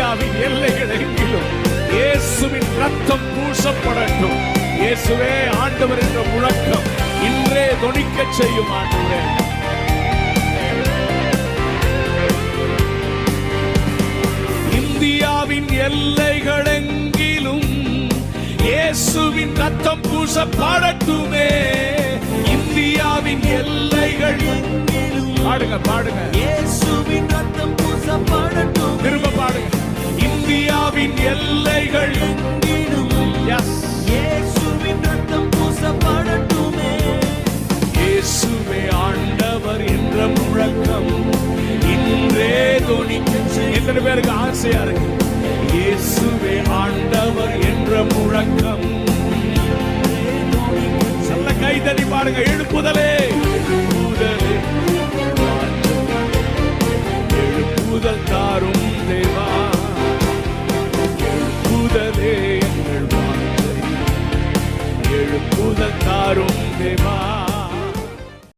இந்தியாவின் எல்லைகள் எங்கிலும் இயேசுவின் ரத்தம் பூசப்படட்டும். இயேசுவே ஆண்டவர் என்ற முழக்கம் இன்றே தொனிக்க செய்யும். ஆண்டவரே, இந்தியாவின் எல்லைகள் எங்கிலும் இயேசுவின் ரத்தம் பூசப்படட்டுமே. இந்தியாவின் எல்லைகள் எங்கிலும் பாடுங்க பாடுங்க, இயேசுவின் ரத்தம் பூசப்படட்டும். திரும்ப பாடுங்க. இந்தியாவின் எல்லைகள் எங்கிலும் இயேசுவின் ரத்தம் பூசப்படட்டுமே. இயேசுவே ஆண்டவர் என்ற முழக்கம் இன்றே தொனிக்க செய்யும். எத்தனை பேருக்கு ஆசையா இருக்கு? இயேசுவே ஆண்டவர் என்ற முழக்கம். நல்ல கைதடி பாருங்க. எழுப்புதலே எழுப்புதலே, எழுப்புதல் தாரும் தேவா. எழுப்புதலே எங்கள் வார்த்தை, எழுப்புதல் தாரும் தேவா.